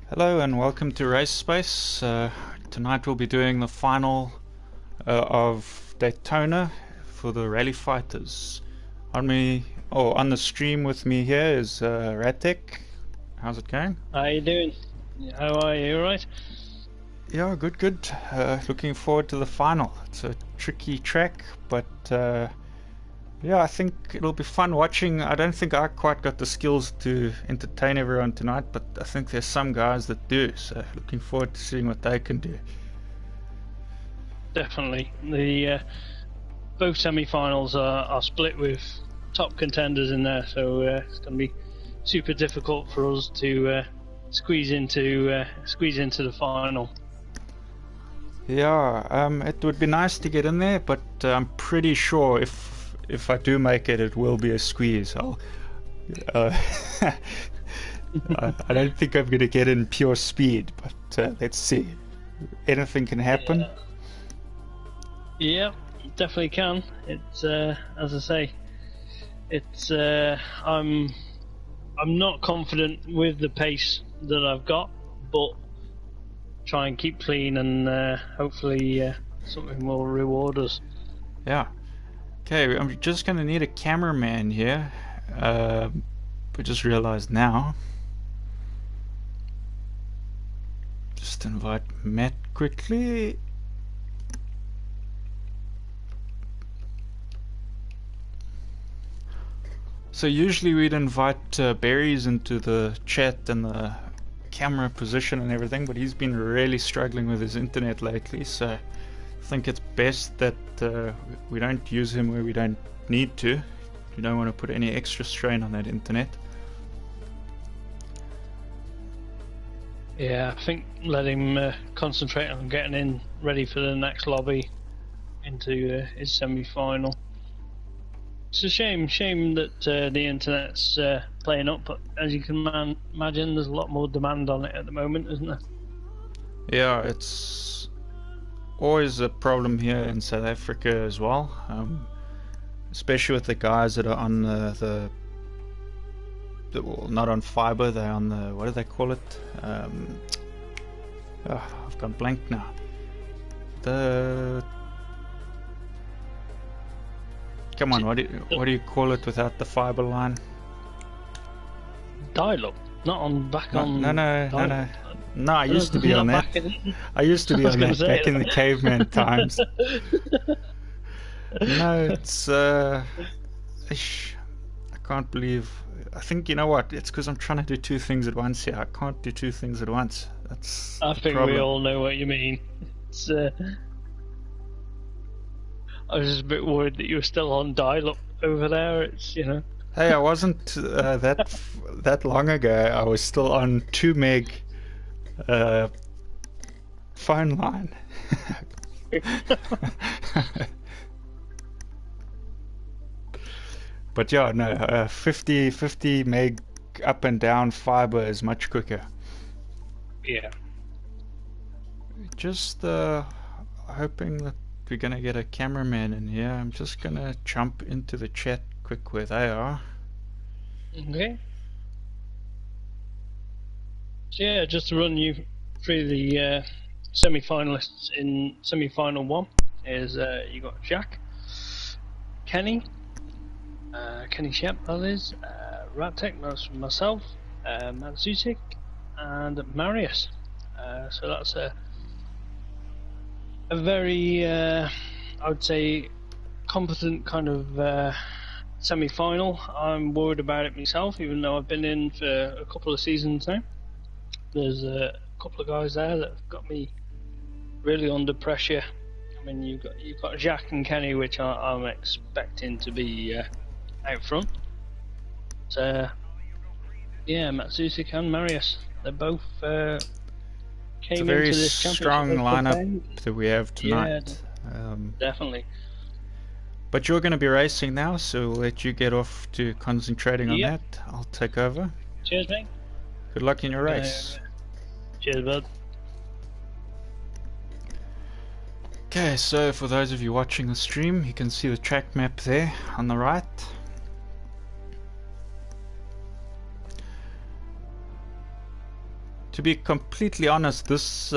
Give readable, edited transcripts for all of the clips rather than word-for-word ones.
Hello and welcome to Race Space. Tonight we'll be doing the final of Daytona for the rally fighters. On the stream with me here is Ratek. How's it going? How you doing? How are you? All right? Yeah, good. Looking forward to the final. It's a tricky track, but yeah, I think it'll be fun watching. I don't think I quite got the skills to entertain everyone tonight, but I think there's some guys that do, so looking forward to seeing what they can do. Definitely. The both semi-finals are split with top contenders in there, so it's going to be super difficult for us to squeeze into the final. Yeah, it would be nice to get in there, but I'm pretty sure if I do make it, it will be a squeeze. I don't think I'm going to get in pure speed, but let's see. Anything can happen. Yeah, definitely can. It's as I say, it's I'm not confident with the pace that I've got, but try and keep clean and hopefully something will reward us. Yeah. Okay, I'm just going to need a cameraman here. We just realized now. Just invite Matt quickly. So usually we'd invite Barry's into the chat and the camera position and everything, but he's been really struggling with his internet lately, so I think it's best that we don't use him where we don't need to. You don't want to put any extra strain on that internet. Yeah, I think let him concentrate on getting in ready for the next lobby into his semi-final. It's a shame that the internet's playing up, but as you can imagine, there's a lot more demand on it at the moment, isn't there? Yeah, it's always a problem here in South Africa as well, especially with the guys that are on well, not on fiber, they're on the, what do they call it? I've gone blank now. Come on, what do you call it without the fiber line? Dial-up, not on back on. No. No, I used to be on that. I used to be on that back in the caveman times. No, it's I can't believe. I think, you know what? It's because I'm trying to do two things at once here. I can't do two things at once. That's I think problem. We all know what you mean. It's, I was just a bit worried that you were still on dial-up over there. It's, you know. Hey, I wasn't that long ago. I was still on 2 meg phone line. But yeah, no, 50 meg up and down fiber is much quicker. Yeah. Just hoping that we're gonna get a cameraman in here. I'm just gonna jump into the chat quick where they are. Okay. So yeah, just to run you through the semi-finalists in semi-final one is you got Jack, Kenny Shep, that is, Raptek, that's myself, Matsutik, and Marius. So that's a very, I would say, competent kind of semi-final. I'm worried about it myself, even though I've been in for a couple of seasons now. There's a couple of guys there that have got me really under pressure. I mean, you've got Jack and Kenny, which I'm expecting to be out front. So yeah, Matsusik and Marius, they both came it's a very into this strong lineup that we have tonight. Yeah, definitely. But you're going to be racing now, so we'll let you get off to concentrating on that. I'll take over. Cheers, mate. Good luck in your race. Cheers, bud. Okay, so for those of you watching the stream, you can see the track map there on the right. To be completely honest, this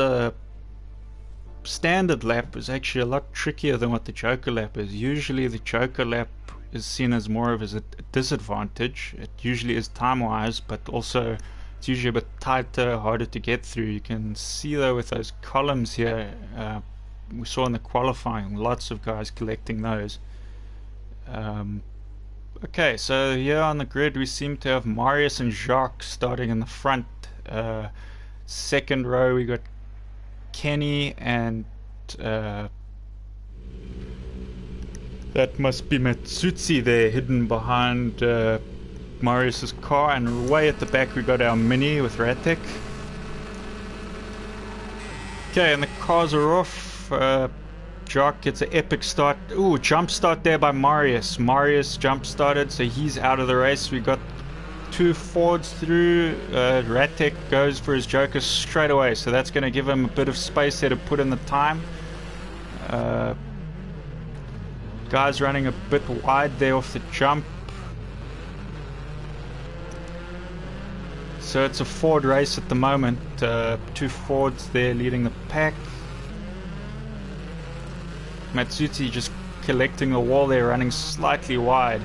standard lap is actually a lot trickier than what the Joker lap is. Usually the Joker lap is seen as more of a disadvantage. It usually is time-wise, but also it's usually a bit tighter, harder to get through. You can see though with those columns here, we saw in the qualifying, lots of guys collecting those. Okay, so here on the grid we seem to have Marius and Jacques starting in the front. Second row we got Kenny and that must be Matsutsi there, hidden behind Marius's car, and way at the back we got our Mini with Ratek. Okay, and the cars are off. Jacques gets an epic start. Ooh, jump start there by Marius. Marius jump started, so he's out of the race. We got two Fords through. Ratek goes for his Joker straight away, so that's going to give him a bit of space there to put in the time. Guys running a bit wide there off the jump. So it's a Ford race at the moment. Two Fords there leading the pack. Matsutsi just collecting the wall there, running slightly wide.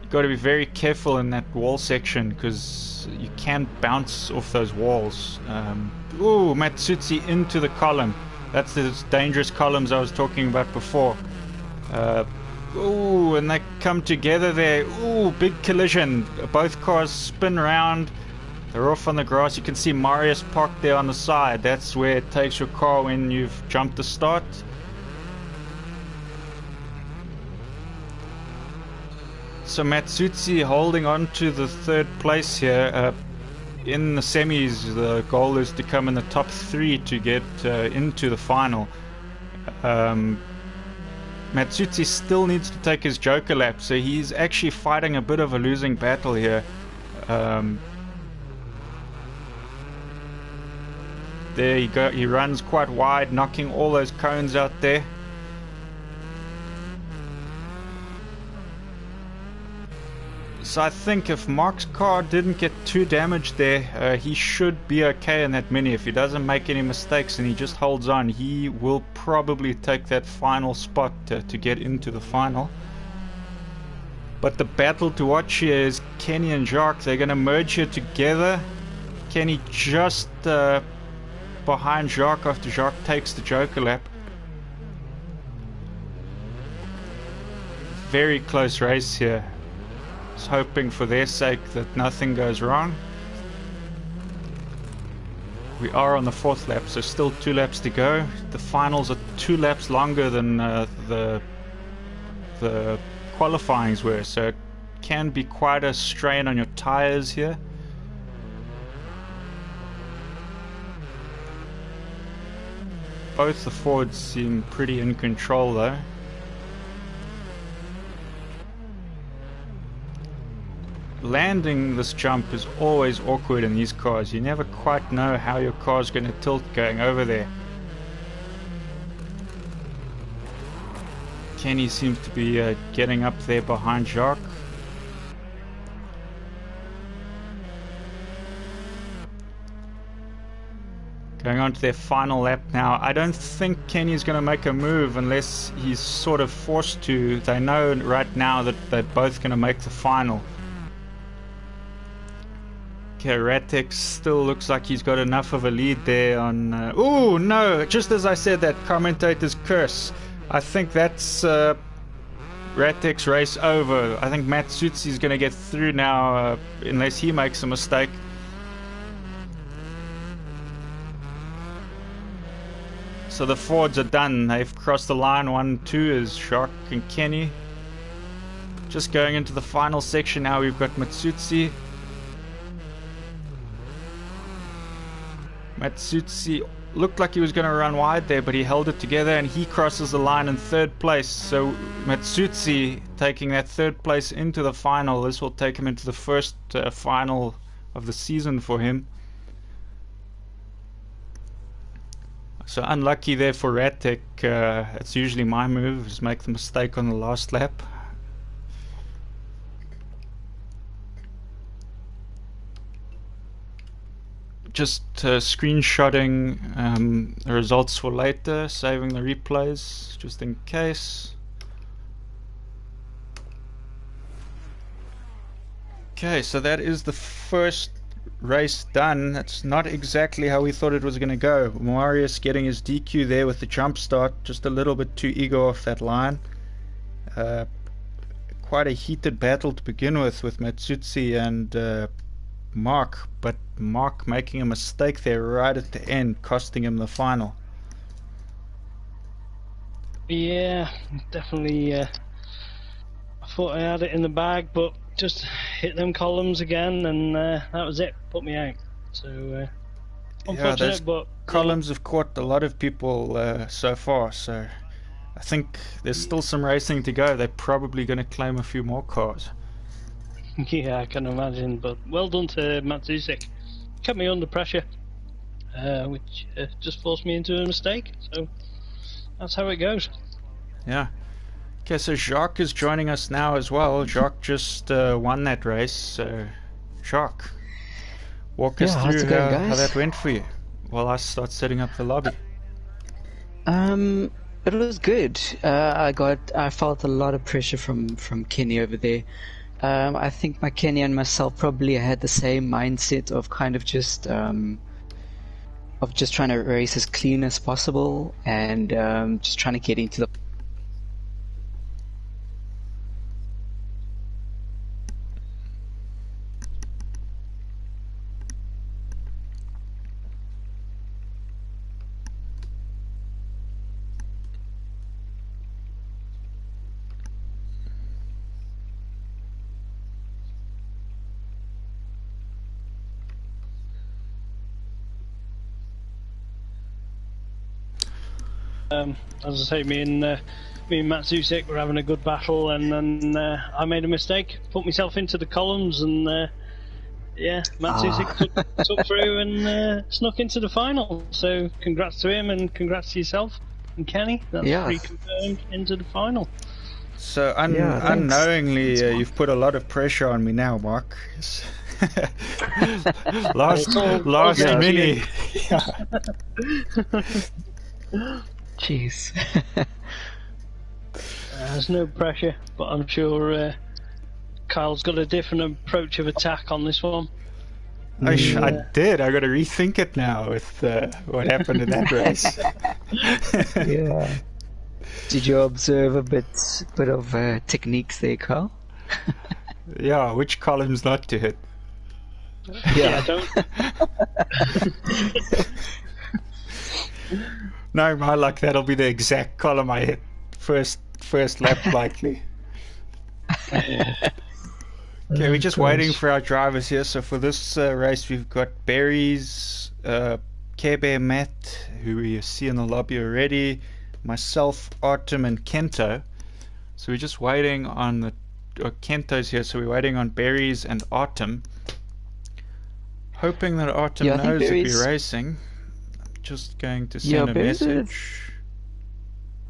You've got to be very careful in that wall section because you can bounce off those walls. Ooh, Matsutsi into the column. That's the dangerous columns I was talking about before. Ooh, and they come together there. Ooh, big collision. Both cars spin around. They're off on the grass. You can see Marius parked there on the side. That's where it takes your car when you've jumped the start. So Matsutsi holding on to the third place here. In the semis, the goal is to come in the top three to get into the final. Matsutsi still needs to take his Joker lap, so he's actually fighting a bit of a losing battle here. There you go, he runs quite wide, knocking all those cones out there. So I think if Mark's car didn't get too damaged there, he should be okay in that Mini. If he doesn't make any mistakes and he just holds on, he will probably take that final spot to get into the final. But the battle to watch here is Kenny and Jacques. They're going to merge here together. Kenny just behind Jacques after Jacques takes the Joker lap. Very close race here. Hoping for their sake that nothing goes wrong. We are on the fourth lap, so still 2 laps to go. The finals are 2 laps longer than the qualifyings were, so it can be quite a strain on your tires here. Both the Fords seem pretty in control though. Landing this jump is always awkward in these cars. You never quite know how your car's going to tilt going over there. Kenny seems to be getting up there behind Jacques. Going on to their final lap now. I don't think Kenny's going to make a move unless he's sort of forced to. They know right now that they're both going to make the final. Okay, Ratek still looks like he's got enough of a lead there on... oh no, just as I said that, commentator's curse. I think that's Ratek's race over. I think Matsutsi's going to get through now unless he makes a mistake. So the Fords are done. They've crossed the line. 1, 2 is Jacques and Kenny. Just going into the final section now. We've got Matsutsi. Matsutsi looked like he was going to run wide there, but he held it together and he crosses the line in 3rd place. So Matsutsi taking that 3rd place into the final. This will take him into the first final of the season for him. So unlucky there for Ratek. It's usually my move, is make the mistake on the last lap. just screenshotting the results for later, saving the replays just in case. Okay, so that is the first race done. That's not exactly how we thought it was going to go. Marius getting his DQ there with the jump start, just a little bit too eager off that line. Quite a heated battle to begin with Matsutsi and Mark, but Mark making a mistake there right at the end, costing him the final. Yeah, definitely. I thought I had it in the bag, but just hit them columns again, and that was it. Put me out. So unfortunate, but columns have caught a lot of people so far. So I think there's still some racing to go. They're probably going to claim a few more cars. Yeah, I can imagine. But well done to Matsuzek. Kept me under pressure, which just forced me into a mistake. So that's how it goes. Yeah. Okay, so Jacques is joining us now as well. Jacques just won that race. So, Jacques, walk us through how that went for you while I start setting up the lobby. It was good. I felt a lot of pressure from Kenny over there. I think Kenny and myself probably had the same mindset of kind of just trying to race as clean as possible and just trying to get into the as I say, me and Matsuzek were having a good battle, and then I made a mistake, put myself into the columns, and Matsuzek took through and snuck into the final. So congrats to him, and congrats to yourself and Kenny. That's reconfirmed into the final. So unknowingly, you've put a lot of pressure on me now, Mark. last mini. Jeez. There's no pressure, but I'm sure Kyle's got a different approach of attack on this one. I did. I got to rethink it now with what happened in that race. Yeah. Did you observe a bit of techniques there, Kyle? Yeah, which columns not to hit? Yeah, don't. No, my luck, that'll be the exact column I hit first lap likely. Okay, we're just waiting for our drivers here. So for this race, we've got Berries, Kebe, Matt, who you see in the lobby already, myself, Artem, and Kento. So we're just waiting on Kento's here, so we're waiting on Berries and Artem. Hoping that Artem knows that we're racing. Just going to send a message.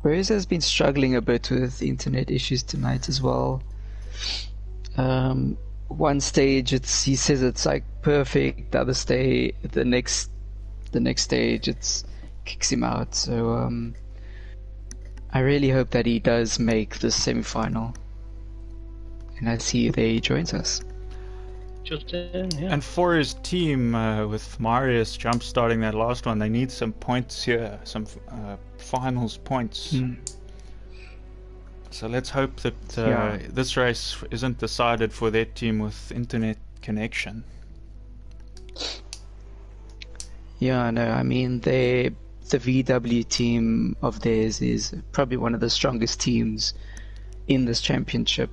Berries has been struggling a bit with internet issues tonight as well. One stage he says it's like perfect. The next stage it kicks him out. So I really hope that he does make the semi-final, and I see that he joins us. Just in, yeah. And for his team, with Marius jump starting that last one, they need some points here, some finals points. So let's hope that this race isn't decided for their team with internet connection. Yeah, no, I mean the VW team of theirs is probably one of the strongest teams in this championship.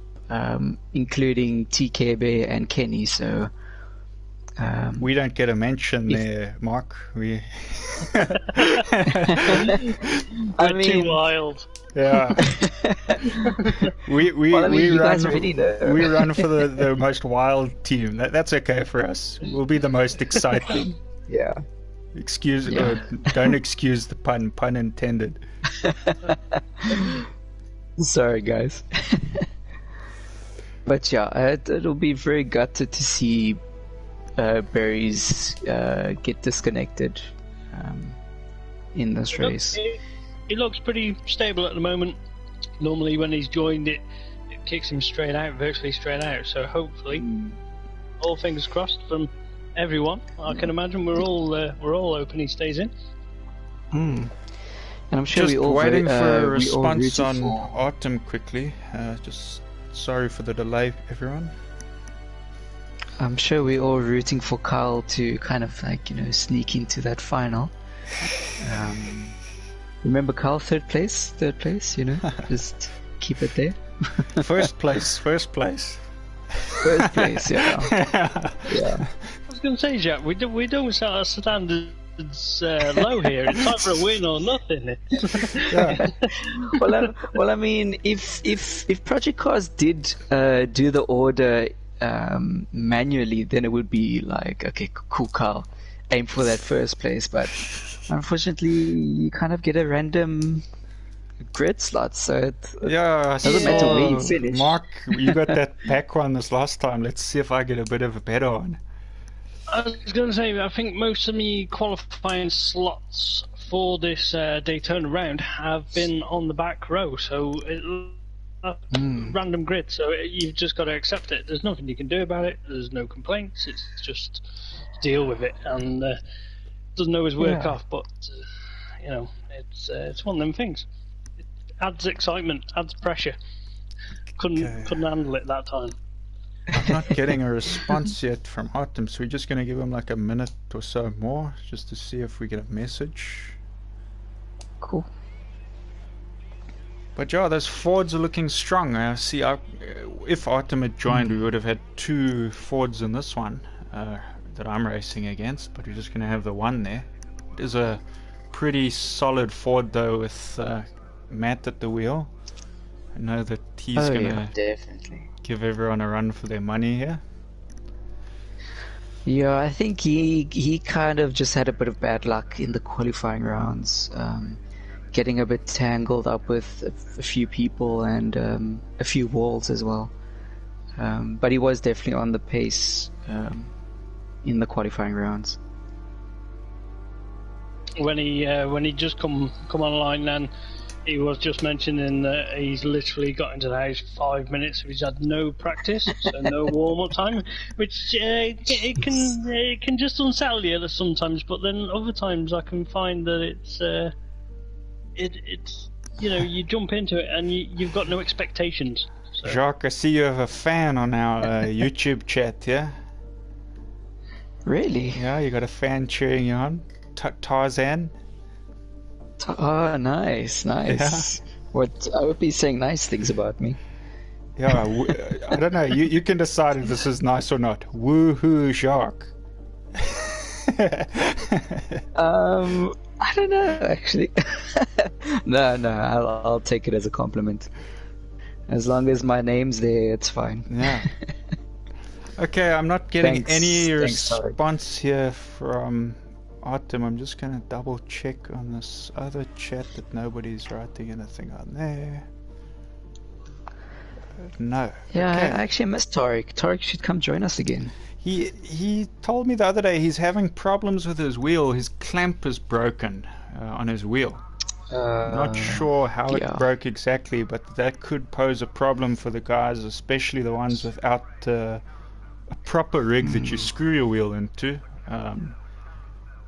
Including TKB and Kenny, so we don't get a mention there, Mark. We're too wild. Yeah. we run for the most wild team. That's okay for us. We'll be the most exciting. Yeah. Don't excuse the pun intended. Sorry, guys. But yeah, it'll be very gutted to see berries get disconnected in this race. He looks pretty stable at the moment. Normally when he's joined it kicks him straight out, virtually straight out. So hopefully, all fingers crossed from everyone. I can imagine we're all hoping he stays in. And I'm sure Just we all waiting for a we all response rooted on for- Artem quickly. Just sorry for the delay, everyone. I'm sure we're all rooting for Kyle to kind of sneak into that final. Remember Kyle, third place, just keep it there. First place. First place, yeah. Yeah. I was going to say, Jack, we don't set our standards low here. It's time for a win or nothing. Yeah. Well, I mean, if Project Cars did do the order manually, then it would be like, okay, cool, Carl, aim for that first place. But unfortunately, you kind of get a random grid slot, so it doesn't matter where you finish. Mark, you got that back one this last time. Let's see if I get a bit of a better one. I was going to say, I think most of the qualifying slots for this Daytona round have been on the back row, so random grid, so you've just got to accept it. There's nothing you can do about it. There's no complaints. It's just deal with it, and doesn't always work off, but it's one of them things. It adds excitement, adds pressure. Couldn't handle it that time. I'm not getting a response yet from Artem, so we're just going to give him like a minute or so more just to see if we get a message. Cool. But yeah, those Fords are looking strong. I see. If Artem had joined, we would have had 2 Fords in this one that I'm racing against. But we're just going to have the one there. It is a pretty solid Ford though, with Matt at the wheel. I know that he's going to definitely give everyone a run for their money here. Yeah, I think he kind of just had a bit of bad luck in the qualifying rounds. Getting a bit tangled up with a few people and a few walls as well. But he was definitely on the pace in the qualifying rounds. When he just come online, then he was just mentioning that he's literally got into the house 5 minutes. He's had no practice, so no warm up time, which it can just unsettle you sometimes. But then other times I can find that it's you jump into it and you've got no expectations. So. Jacques, I see you have a fan on our YouTube chat, yeah? Really? Yeah, you got a fan cheering you on. Tarzan. Oh, nice. Yeah. What? I would be saying nice things about me. Yeah, I don't know. You can decide if this is nice or not. Woohoo, Jacques. I don't know, actually. No, I'll take it as a compliment. As long as my name's there, it's fine. Yeah. Okay, I'm not getting any Thanks, response here from Artem. I'm just going to double check on this other chat that nobody's writing anything on there. No. Yeah, Okay. I actually missed Tariq. Tariq should come join us again. He told me the other day he's having problems with his wheel. His clamp is broken on his wheel. Not sure how it broke exactly, but that could pose a problem for the guys, especially the ones without a proper rig that you screw your wheel into,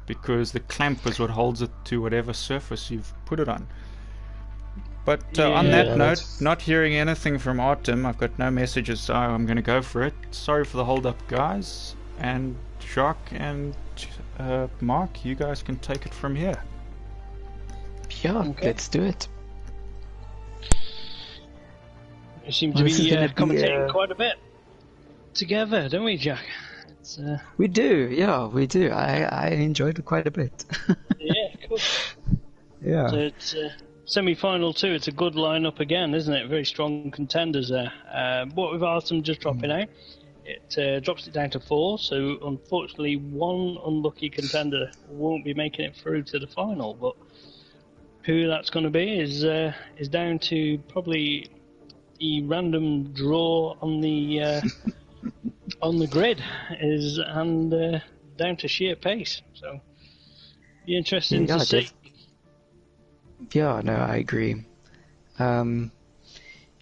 because the clamp is what holds it to whatever surface you've put it on. But on that note, not hearing anything from Artem, I've got no messages, so I'm going to go for it. Sorry for the hold up, guys. And Jacques and Mark, you guys can take it from here. Yeah, let's do it. We seem to be commentating quite a bit together, don't we, Jack? We do, yeah, we do. I enjoyed it quite a bit. Yeah, cool. Yeah. So it's semi-final too. It's a good lineup again, isn't it? Very strong contenders there. What with Artem just dropping out, it drops it down to 4. So unfortunately, one unlucky contender won't be making it through to the final. But who that's going to be is down to probably the random draw on the on the grid and down to sheer pace. So, be interesting to see. Yeah, no, I agree.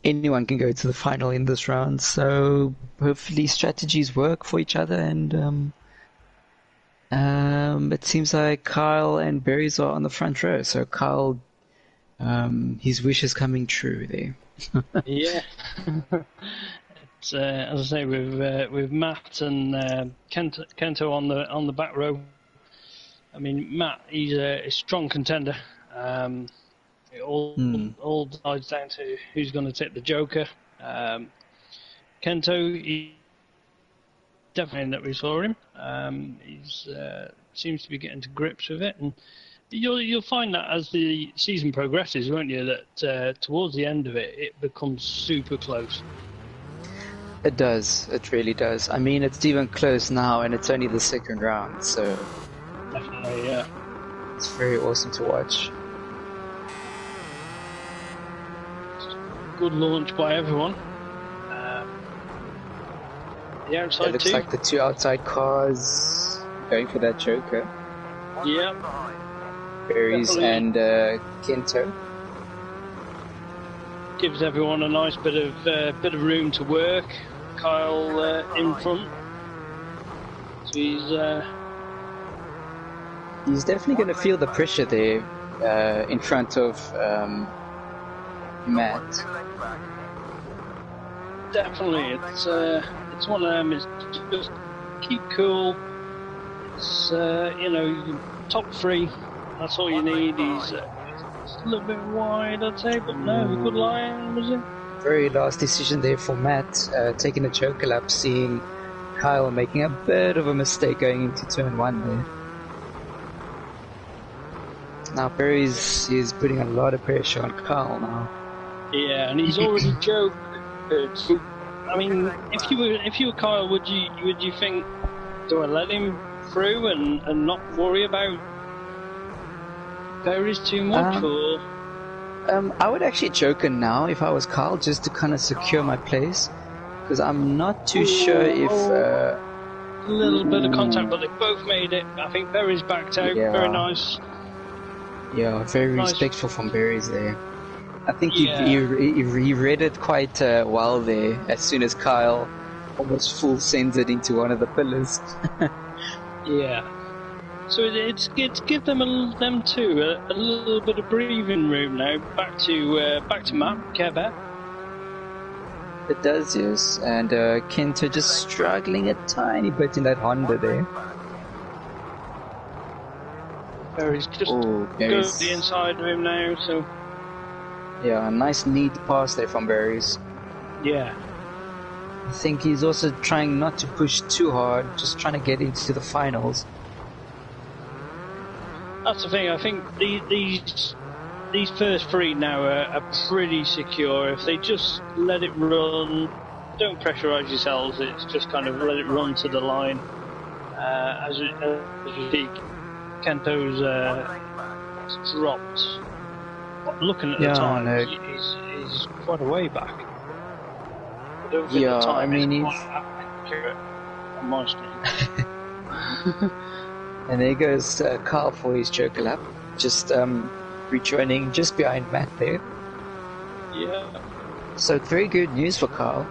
Anyone can go to the final in this round, so hopefully strategies work for each other, and it seems like Kyle and Berries are on the front row. So Kyle, his wish is coming true there. Yeah. It's, as I say, with Matt and Kento on the back row. I mean, Matt, he's a strong contender. It all decides down to who's going to take the Joker. Kento, he definitely that we saw him. He's seems to be getting to grips with it, and you'll find that as the season progresses, won't you? That towards the end of it, it becomes super close. It does. It really does. I mean, it's even close now, and it's only the second round, so Definitely, yeah. it's very awesome to watch. Good launch by everyone. The outside It looks too. like the two outside cars going for that Joker. Yeah. Berries and Kento. Gives everyone a nice bit of room to work. Kyle in front. So he's definitely going to feel the pressure there in front of Matt. Definitely, it's one of them. It's just keep cool. It's top three. That's all you need. He's a little bit wide, I'd say, but no, a good line, was it? Very last decision there for Matt, taking a choker lap, seeing Kyle making a bit of a mistake going into turn one there. Now Berries is putting a lot of pressure on Kyle now. Yeah, and he's already joked. I mean, if you were Kyle, would you think, do I let him through and not worry about Berries too much, or? I would actually joker now if I was Kyle, just to kind of secure my place, because I'm not too sure if. A little bit of contact, but they both made it. I think Berries backed out. Yeah. Very nice. Yeah, very Nice. respectful from Berries there. I think Yeah. he read it quite well there, as soon as Kyle almost full sends it into one of the pillars. Yeah. So it's give them too a little bit of breathing room now. Back to Matt Care It does, yes. And Kento just struggling a tiny bit in that Honda there. Berries just Oh, go Berries. to the inside of him now. So Yeah, a nice neat pass there from Berries. yeah. I think he's also trying not to push too hard, just trying to get into the finals. That's the thing. I think these first three now are pretty secure. If they just let it run, don't pressurise yourselves. It's just kind of let it run to the line. As you see, Kento's dropped. Looking at the Yeah, time, no. he's quite a way back. I don't think Yeah, the time I mean, is he's- quite accurate on my screen. And there goes Carl for his choker lap, just rejoining just behind Matt there. Yeah. So it's very good news for Carl.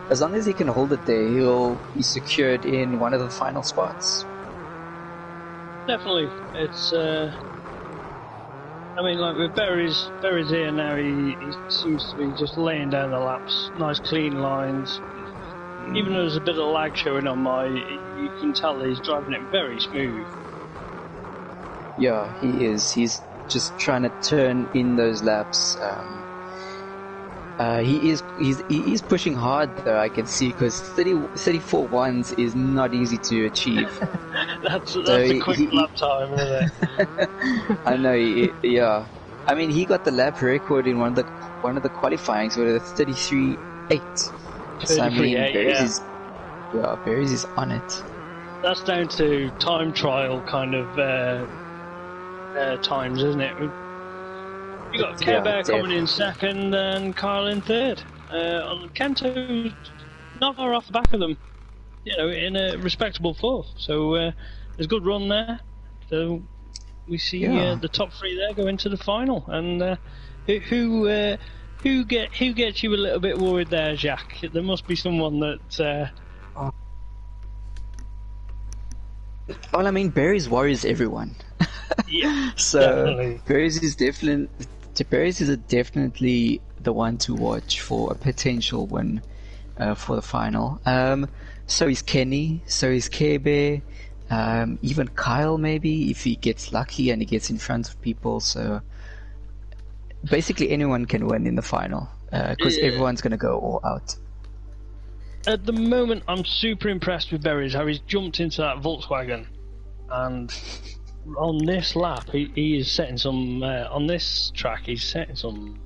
As long as he can hold it there, he'll be secured in one of the final spots. Definitely, it's. I mean, like with Berries here now, he seems to be just laying down the laps, nice clean lines. Even though there's a bit of lag showing on you can tell he's driving it very smooth. Yeah, he is. He's just trying to turn in those laps. He is pushing hard though, I can see, because 34 ones is not easy to achieve. That's So a quick lap time, isn't it? I know. Yeah, I mean, he got the lap record in one of the qualifying, so it's 33.8. So I mean, 33.8, Berries Berries is on it. That's down to time trial kind of times, isn't it? You got Care Bear coming in second and Kyle in third. Kento's not far off the back of them. in a respectable fourth. So there's a good run there. So we see the top three there go into the final. And who gets you a little bit worried there, Jack? There must be someone that. Well, I mean, Barry's worries everyone. Yeah, so definitely. Barry's is definitely the one to watch for a potential win for the final. So is Kenny, so is Kebe, even Kyle maybe if he gets lucky and he gets in front of people. So basically anyone can win in the final because everyone's going to go all out. At the moment, I'm super impressed with Berries, how he's jumped into that Volkswagen, and on this lap, he is setting some. On this track, he's setting some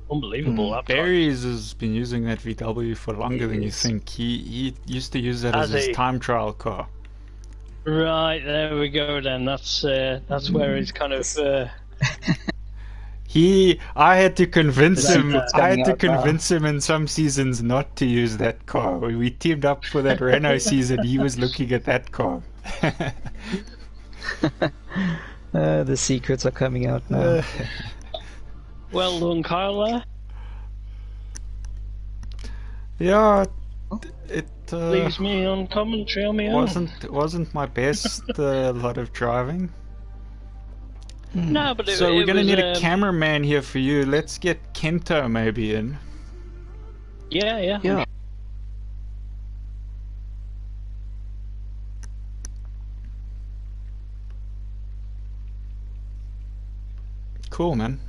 unbelievable lap times. Berries has been using that VW for longer than you think. He used to use that as his time trial car. Right, there we go. Then that's where he's kind of. I had to convince him. I had to out convince him in some seasons not to use that car. When we teamed up for that Renault season, he was looking at that car. The secrets are coming out now. Well done, Kyle. There. Yeah, it leaves me on commentary on my own. Wasn't my best lot of driving. No, but so we're gonna need a cameraman here for you. Let's get Kento maybe in. Yeah. Cool, man.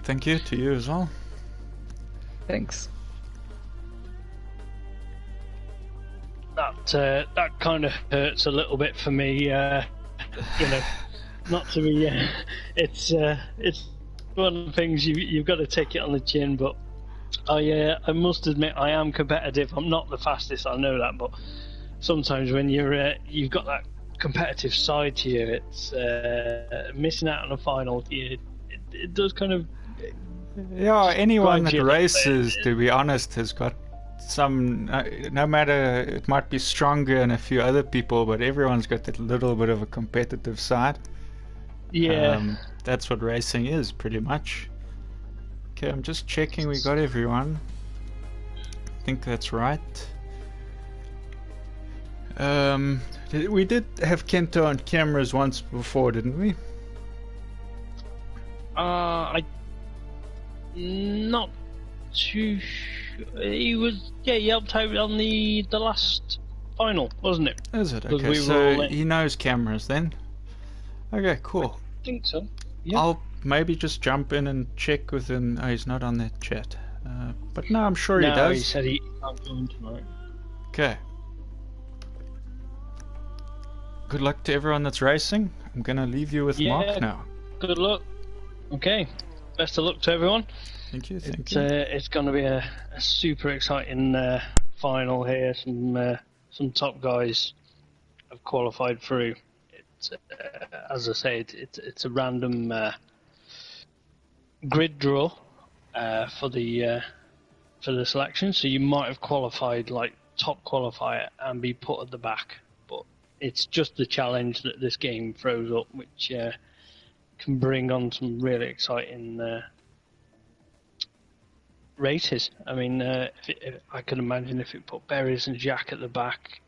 Thank you to you as well. Thanks. That kind of hurts a little bit for me. Not to be. It's one of the things you've got to take it on the chin. But I must admit I am competitive. I'm not the fastest, I know that, but sometimes when you've got that competitive side to you, it's missing out on a final. It does kind of. Yeah, anyone that races, to be honest, has got some. No matter, it might be stronger than a few other people, but everyone's got that little bit of a competitive side. Yeah. That's what racing is, pretty much. Okay, I'm just checking we got everyone. I think that's right. We did have Kento on cameras once before, didn't we? Not too sure. He was, he helped out on the last final, wasn't it? Is it? Okay, so he knows cameras then. Okay, cool. I think so. Yeah. I'll maybe just jump in and check with him. Oh, he's not on that chat. But no, I'm sure he does. No, he said he can't join tonight. Okay. Good luck to everyone that's racing. I'm gonna leave you with Mark now. Good luck. Okay. Best of luck to everyone. Thank you. Thank you. It's going to be a super exciting final here. Some top guys have qualified through. It's as I say, it's a random grid draw for the selection. So you might have qualified like top qualifier and be put at the back, but it's just the challenge that this game throws up, which can bring on some really exciting races. I mean, if I can imagine if it put Berries and Jack at the back,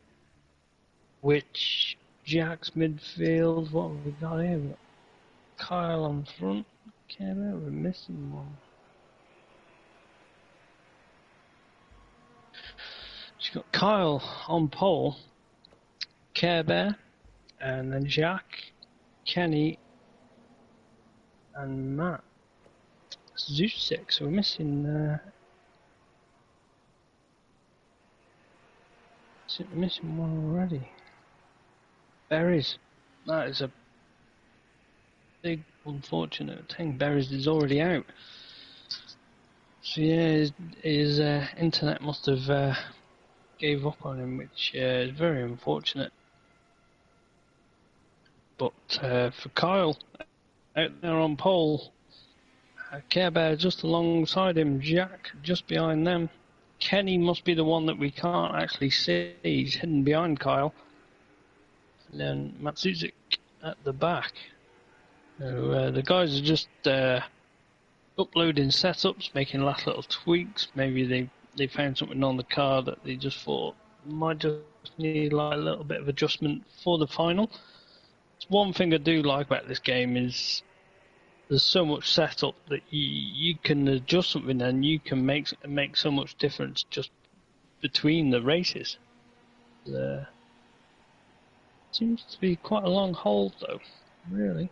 which Jack's midfield, what have we got here? We've got Kyle on front. Okay, we're missing one. She's got Kyle on pole, Care Bear, and then Jack, Kenny, and Matt. Zusik, so we're missing one already. Berries. That is a big unfortunate thing. Berries is already out. So yeah, his internet must have gave up on him, which is very unfortunate. But for Kyle, out there on pole, Care Bear just alongside him, Jack just behind them. Kenny must be the one that we can't actually see. He's hidden behind Kyle. And then Matsuzik at the back. So, the guys are just uploading setups, making last little tweaks. Maybe they found something on the car that they just thought might just need like a little bit of adjustment for the final. One thing I do like about this game is there's so much setup that you can adjust something and you can make so much difference just between the races. Seems to be quite a long hold though, really.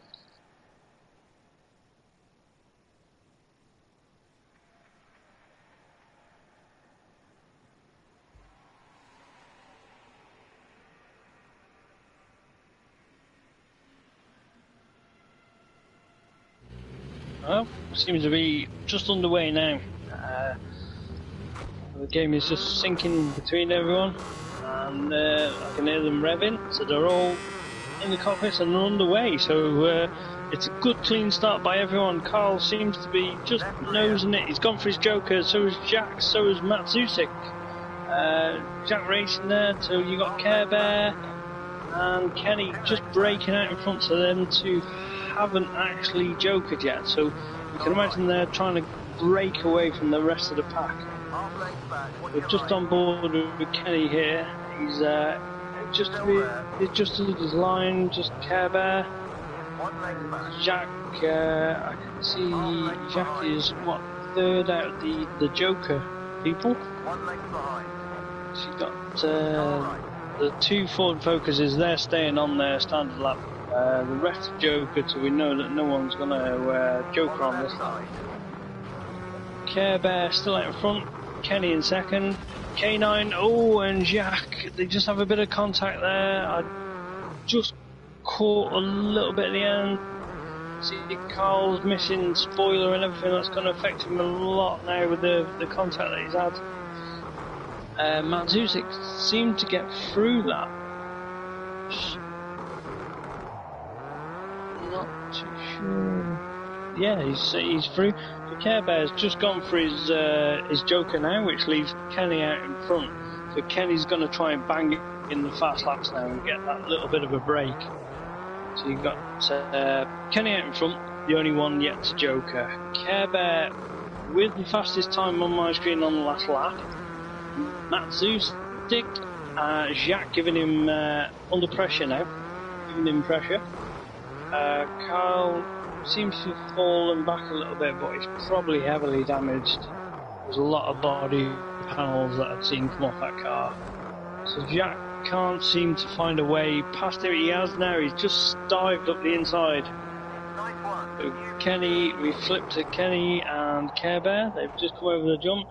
Well, seems to be just underway now. The game is just sinking between everyone, and I can hear them revving, so they're all in the cockpits and they're underway. So it's a good clean start by everyone. Carl seems to be just nosing it. He's gone for his Joker, so is Jack, so is Matsuzik. Jack racing there, so you got Care Bear and Kenny just breaking out in front, so them two haven't actually jokered yet, so you can imagine they're trying to break away from the rest of the pack. We're just on board with Kenny here. He's just adjusted his line, just Care Bear. Jack, I can see Jack is third out of the Joker people. She's got the two Ford Focuses. They're staying on their standard lap. The rest of Joker, so we know that no one's going to Joker on this lap. Care Bear still out in front, Kenny in second, K9, oh, and Jack, they just have a bit of contact there. I just caught a little bit at the end. See Carl's missing spoiler and everything, that's going to affect him a lot now with the contact that he's had. Matsuzik seemed to get through that. Not too sure. Yeah, he's through. The Care Bear's just gone for his Joker now, which leaves Kenny out in front. So Kenny's going to try and bang it in the fast laps now and get that little bit of a break. So you've got Kenny out in front, the only one yet to Joker. Care Bear with the fastest time on my screen on the last lap. Matsuzik, Jacques giving him under pressure now, giving him pressure. Kyle seems to have fallen back a little bit, but he's probably heavily damaged. There's a lot of body panels that I've seen come off that car. So Jack can't seem to find a way past him. He has now, he's just dived up the inside. So Kenny, we flipped to Kenny and Care Bear. They've just come over the jump.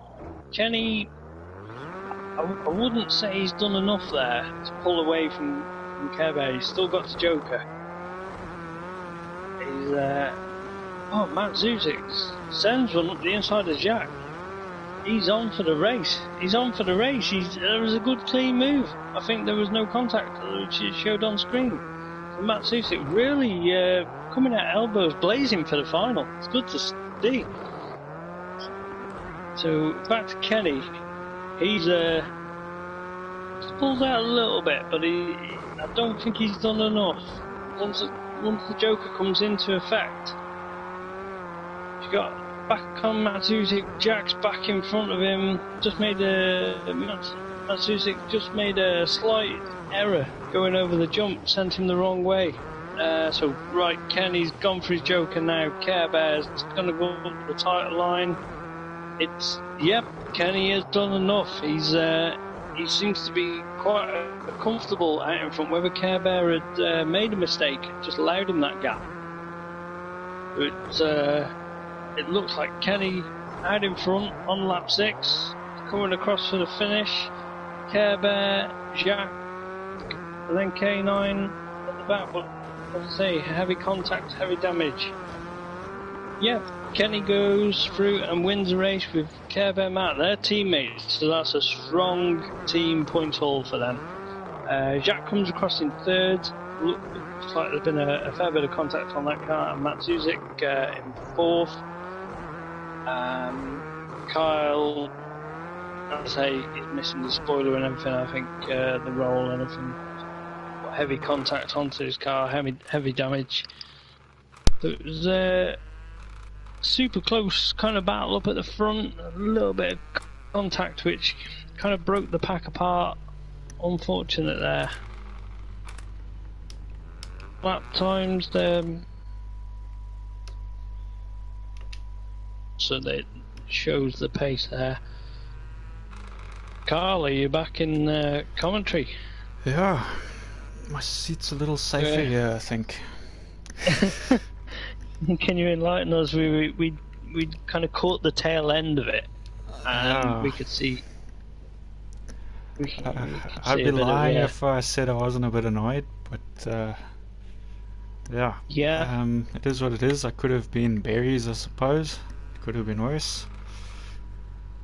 Kenny, I wouldn't say he's done enough there to pull away from Care Bear. He's still got the Joker. He's Matsuzik sends one up the inside of Jack. He's on for the race. There was a good clean move. I think there was no contact, which it showed on screen. So Matsuzik really coming out elbows blazing for the final. It's good to see. So back to Kenny. He's pulled out a little bit, but I don't think he's done enough. Once the Joker comes into effect, you got back on Matsuzik. Jack's back in front of him. Matsuzik just made a slight error going over the jump, sent him the wrong way. So right, Kenny's gone for his Joker now. Care Bear's going to go up the title line. Kenny has done enough. He seems to be quite comfortable out in front. Whether Care Bear had made a mistake, just allowed him that gap. It looks like Kenny out in front on lap 6, coming across for the finish. Care Bear, Jacques, and then K9 at the back. But as I say, heavy contact, heavy damage. Kenny goes through and wins the race with Care Bear Matt. They're teammates, so that's a strong team points haul for them. Jacques comes across in third. Looks like there's been a fair bit of contact on that car. And Matsuzik in fourth. Kyle, as I say, is missing the spoiler and everything. I think the roll and everything. Heavy contact onto his car, heavy damage. There was a super close kind of battle up at the front, a little bit of contact which kind of broke the pack apart. Unfortunate there. Lap times, so that shows the pace there. Carl, are you back in commentary? Yeah, my seat's a little safer here, I think. Can you enlighten us? We kind of caught the tail end of it, and we could see. I'd be lying if I said I wasn't a bit annoyed, but yeah. It is what it is. I could have been berries, I suppose. It could have been worse.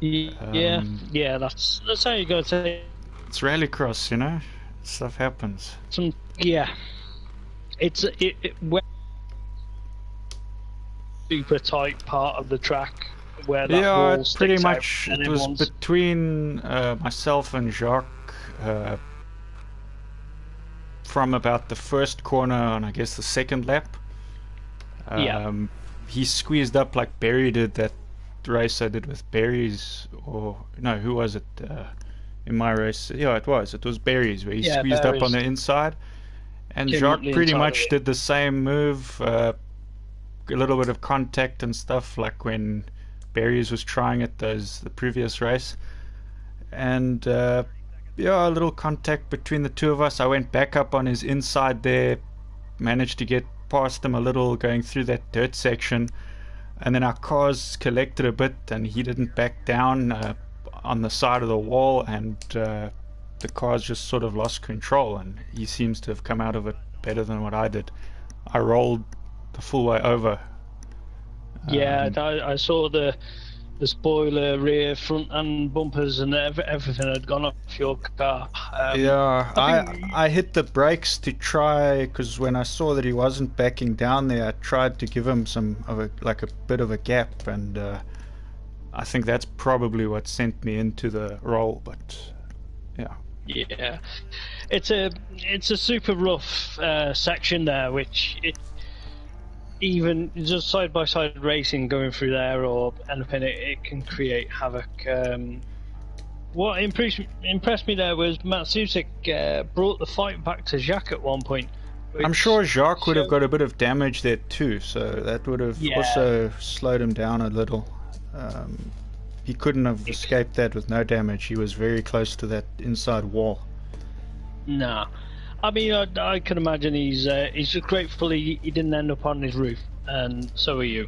Yeah, that's how you gotta say. It's rallycross, you know. Stuff happens. It's super tight part of the track where that wall it's sticks pretty out, much. and It was between myself and Jacques from about the first corner on, I guess, the second lap. He squeezed up like Barry did that race I did with berries, or no, who was it in my race? Yeah, it was berries where he squeezed up on the inside, and Jacques pretty much did the same move, a little bit of contact and stuff like when berries was trying it the previous race, and a little contact between the two of us. I went back up on his inside there, managed to get past him a little going through that dirt section, and then our cars collected a bit and he didn't back down on the side of the wall, and the cars just sort of lost control, and he seems to have come out of it better than what I did. I rolled the full way over. I saw the spoiler, rear, front and bumpers and everything had gone off your car. I hit the brakes to try, because when I saw that he wasn't backing down there, I tried to give him a bit of a gap, and I think that's probably what sent me into the roll. But yeah, it's a super rough section there, which even just side-by-side racing going through there or anything, it can create havoc. What impressed me there was Matt Susik brought the fight back to Jacques at one point. I'm sure Jacques would have got a bit of damage there too, so that would have also slowed him down a little. He couldn't have escaped that with no damage. He was very close to that inside wall. No. I mean, I can imagine he's just grateful he didn't end up on his roof, and so are you.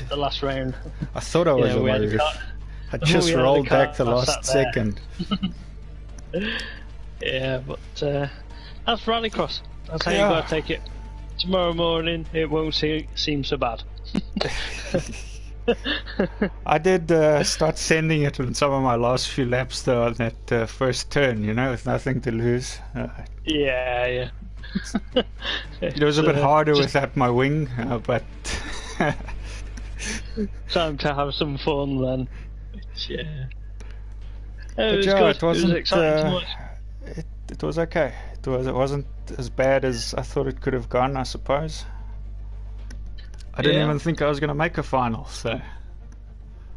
The last round. I thought I was on my roof. I just rolled back the last second. Yeah, but that's rallycross. That's how you gotta take it. Tomorrow morning, it won't seem so bad. I did start sending it on some of my last few laps though, on that first turn, with nothing to lose. Yeah. It was a bit harder without my wing, but time to have some fun then. It wasn't exciting to watch. It was okay. It wasn't as bad as I thought it could have gone, I suppose. I didn't even think I was going to make a final, so...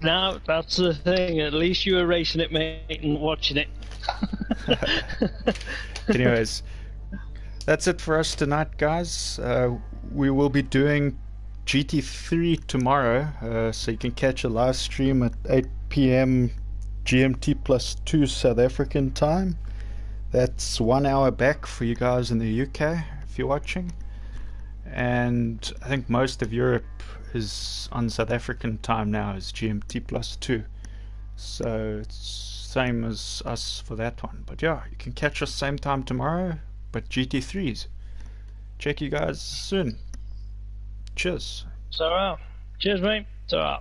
No, that's the thing. At least you were racing it, mate, and watching it. Anyways, that's it for us tonight, guys. We will be doing GT3 tomorrow, so you can catch a live stream at 8 PM GMT plus 2 South African time. That's 1 hour back for you guys in the UK, if you're watching. And I think most of Europe is on South African time now, is GMT plus 2. So it's same as us for that one. But yeah, you can catch us same time tomorrow, but GT3s. Check you guys soon. Cheers. So, cheers, mate. So.